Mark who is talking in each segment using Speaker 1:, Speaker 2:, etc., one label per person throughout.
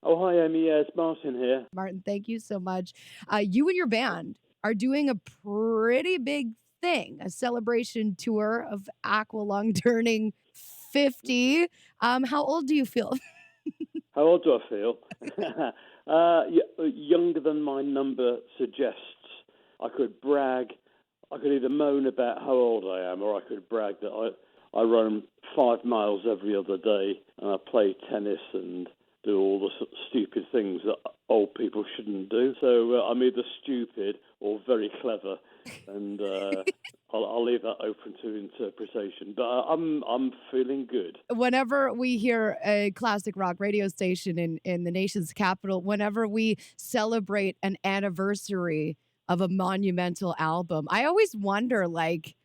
Speaker 1: Oh, hi, Amy. Yeah, it's Martin here.
Speaker 2: Martin, thank you so much. You and your band are doing a pretty big thing, a celebration tour of Aqualung turning 50. How old do you feel?
Speaker 1: How old do I feel? Younger than my number suggests. I could brag. I could either moan about how old I am, or I could brag that I run 5 miles every other day, and I play tennis and do all the sort of stupid things that old people shouldn't do. So I'm either stupid or very clever, and I'll leave that open to interpretation. But I'm feeling good.
Speaker 2: Whenever we hear a classic rock radio station in the nation's capital, whenever we celebrate an anniversary of a monumental album, I always wonder, like,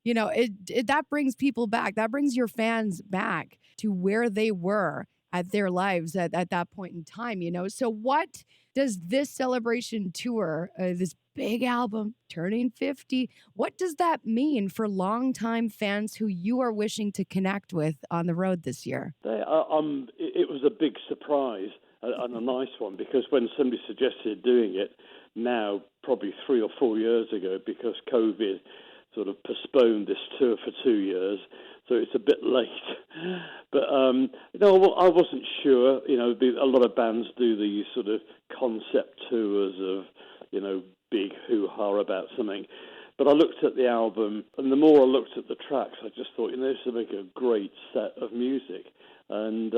Speaker 2: that brings people back. That brings your fans back to where they were at their lives at that point in time. So what does this celebration tour, this big album turning 50, what does that mean for longtime fans who you are wishing to connect with on the road this year?
Speaker 1: It was a big surprise and a nice one, because when somebody suggested doing it now, probably 3 or 4 years ago, because COVID sort of postponed this tour for 2 years, so it's a bit late. But I wasn't sure. A lot of bands do these sort of concept tours of, big hoo-ha about something. But I looked at the album, and the more I looked at the tracks, I just thought, this would make a great set of music. And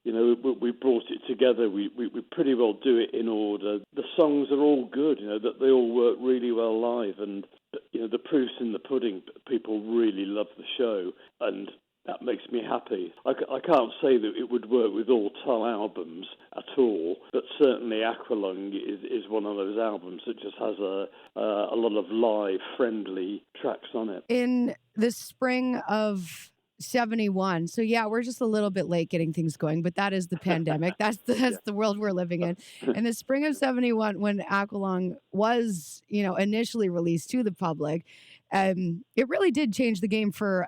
Speaker 1: we brought it together. We pretty well do it in order. The songs are all good. That they all work really well live, and the proof's in the pudding. People really love the show, and that makes me happy. I can't say that it would work with all Tull albums at all, but certainly Aqualung is one of those albums that just has a lot of live, friendly tracks on it.
Speaker 2: In the spring of 71. So yeah, we're just a little bit late getting things going, but that is the pandemic. That's the world we're living in. In the spring of 71, when Aqualung was, initially released to the public, it really did change the game for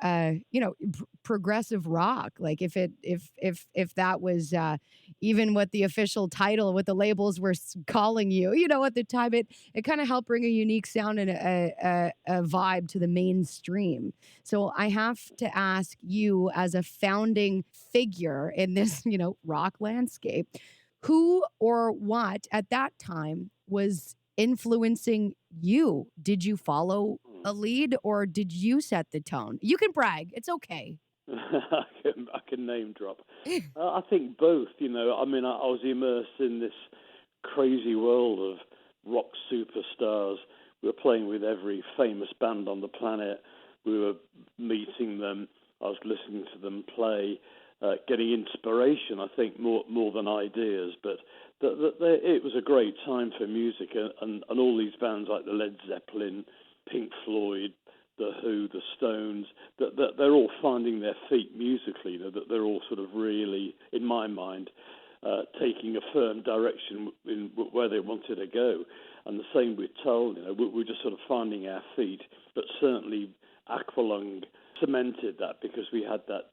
Speaker 2: progressive rock. Like if that was even what the official title, what the labels were calling you, at the time, it kind of helped bring a unique sound and a vibe to the mainstream. So I have to ask you, as a founding figure in this, rock landscape, who or what at that time was influencing you? Did you follow a lead, or did you set the tone? You can brag. It's okay.
Speaker 1: I can name drop. I think both. I was immersed in this crazy world of rock superstars. We were playing with every famous band on the planet. We were meeting them. I was listening to them play, getting inspiration, I think, more than ideas. But it was a great time for music, and all these bands like the Led Zeppelin, Pink Floyd, The Who, The Stones, that they're all finding their feet musically. That they're all sort of really, in my mind, taking a firm direction in where they wanted to go. And the same with Tull. We're just sort of finding our feet. But certainly Aqualung cemented that, because we had that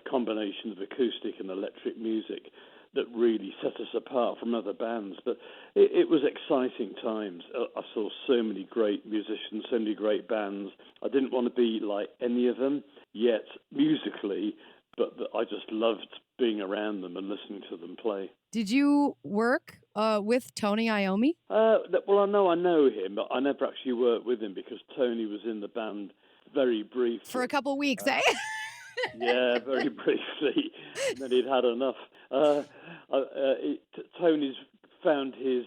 Speaker 1: combination of acoustic and electric music that really set us apart from other bands. But it was exciting times. I saw so many great musicians, so many great bands. I didn't want to be like any of them yet musically, but I just loved being around them and listening to them play.
Speaker 2: Did you work with Tony Iommi?
Speaker 1: Well, I know him, but I never actually worked with him, because Tony was in the band very briefly.
Speaker 2: For a couple weeks, eh?
Speaker 1: Yeah, very briefly. And then he'd had enough. Tony's found his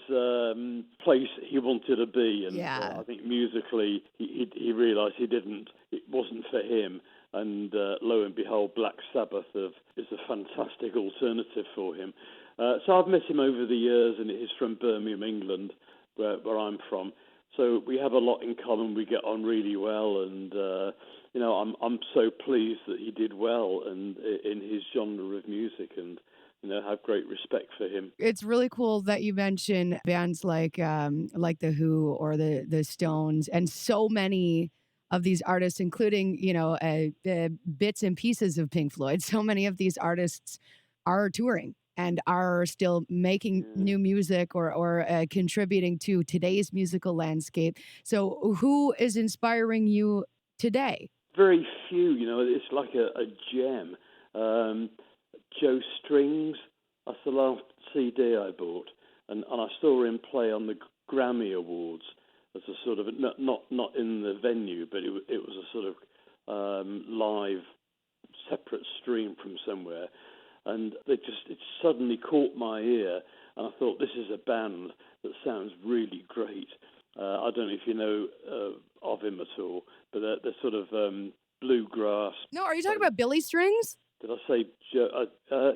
Speaker 1: place he wanted to be, and I think musically he realised it wasn't for him. And lo and behold, Black Sabbath is a fantastic alternative for him. So I've met him over the years, and he's from Birmingham, England, where I'm from. So we have a lot in common. We get on really well, and I'm so pleased that he did well and in his genre of music, and have great respect for him.
Speaker 2: It's really cool that you mention bands like the Who or the Stones, and so many of these artists, including bits and pieces of Pink Floyd. So many of these artists are touring and are still making
Speaker 1: Yeah.
Speaker 2: new music or contributing to today's musical landscape. So, who is inspiring you today?
Speaker 1: Very few, it's like a gem. Um, Joe Strings, that's the last CD I bought, and I saw him play on the Grammy Awards as a sort of not in the venue, but it was a sort of live, separate stream from somewhere, and it suddenly caught my ear, and I thought this is a band that sounds really great. I don't know if you know of him at all, but they're sort of bluegrass.
Speaker 2: No, are you talking about Billy Strings?
Speaker 1: Did I say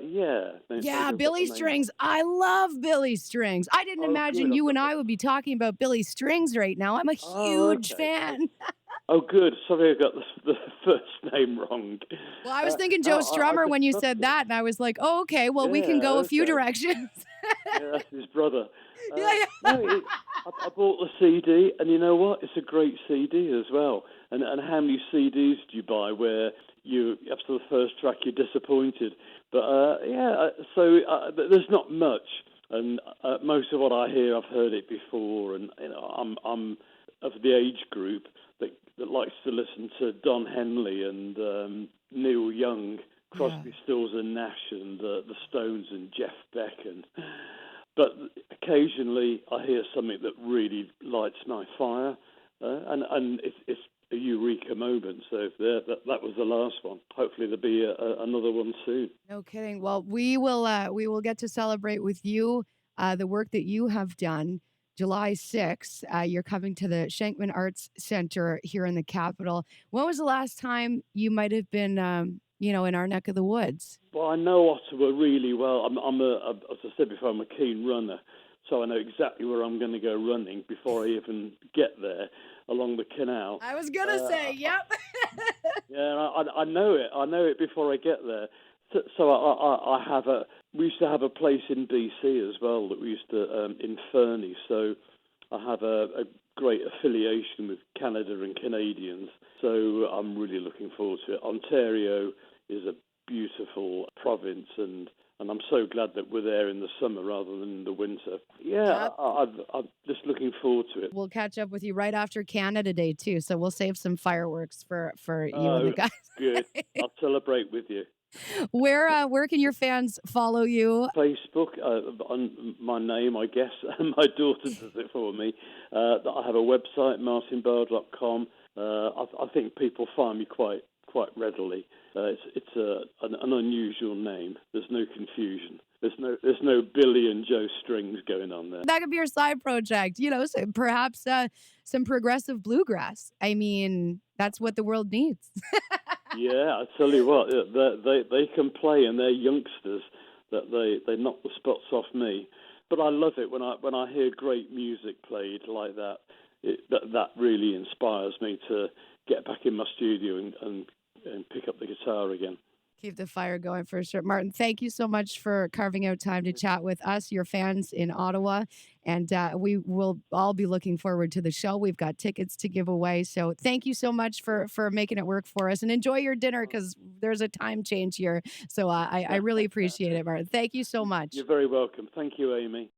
Speaker 1: yeah? Maybe
Speaker 2: Yeah,
Speaker 1: I've got the
Speaker 2: Billy
Speaker 1: name wrong.
Speaker 2: Strings. I love Billy Strings. I didn't
Speaker 1: Oh, good.
Speaker 2: imagine
Speaker 1: I've
Speaker 2: you and
Speaker 1: got the.
Speaker 2: I would be talking about Billy Strings right now. I'm a
Speaker 1: Oh,
Speaker 2: huge
Speaker 1: okay.
Speaker 2: fan.
Speaker 1: Oh, good. Sorry, I got the first name wrong.
Speaker 2: Well, I was thinking Joe
Speaker 1: No, I
Speaker 2: Strummer
Speaker 1: just
Speaker 2: when you
Speaker 1: loved
Speaker 2: said
Speaker 1: it.
Speaker 2: that, and I was like, oh, okay, well, we can
Speaker 1: Yeah,
Speaker 2: go a few
Speaker 1: okay.
Speaker 2: directions.
Speaker 1: Yeah, that's his brother.
Speaker 2: Yeah, yeah.
Speaker 1: No, I bought the CD, and you know what? It's a great CD as well. And how many CDs do you buy where you after the first track you're disappointed? But there's not much, and most of what I hear I've heard it before, and I'm of the age group that likes to listen to Don Henley and Neil Young,
Speaker 2: Yeah.
Speaker 1: Crosby, Stills and Nash, and the Stones and Jeff Beck, but occasionally I hear something that really lights my fire, and it's a eureka moment. So that was the last one. Hopefully there'll be another one soon.
Speaker 2: No kidding. Well, we will get to celebrate with you the work that you have done. July 6th, you're coming to the Shenkman Arts Centre here in the capital. When was the last time you might have been, in our neck of the woods?
Speaker 1: Well, I know Ottawa really well. As I said before, I'm a keen runner, so I know exactly where I'm going to go running before I even get there along the canal.
Speaker 2: I was gonna say,
Speaker 1: Uh,
Speaker 2: yep.
Speaker 1: Yeah, I know it. I know it before I get there. So I have a. We used to have a place in BC as well that we used to in Fernie. So I have a great affiliation with Canada and Canadians. So I'm really looking forward to it. Ontario is a beautiful province, and I'm so glad that we're there in the summer rather than in the winter. Yeah,
Speaker 2: Yep.
Speaker 1: I'm just looking forward to it.
Speaker 2: We'll catch up with you right after Canada Day too. So we'll save some fireworks for you and the
Speaker 1: Oh,
Speaker 2: guys.
Speaker 1: good. I'll celebrate with you.
Speaker 2: Where can your fans follow you?
Speaker 1: Facebook, on my name, I guess. My daughter does it for me. I have a website, martinbarre.com. I think people find me quite readily. It's an unusual name. There's no confusion. There's no Billy and Joe Strings going on there.
Speaker 2: That could be your side project, so perhaps some progressive bluegrass. I mean, that's what the world needs.
Speaker 1: Yeah, I tell you what, they can play, and they're youngsters that they knock the spots off me. But I love it when I hear great music played like that. That really inspires me to get back in my studio and pick up the guitar again.
Speaker 2: Keep the fire going for sure. Martin, thank you so much for carving out time to chat with us, your fans in Ottawa. And we will all be looking forward to the show. We've got tickets to give away. So thank you so much for making it work for us. And enjoy your dinner because there's a time change here. So I really appreciate it, Martin. Thank you so much.
Speaker 1: You're very welcome. Thank you, Amy.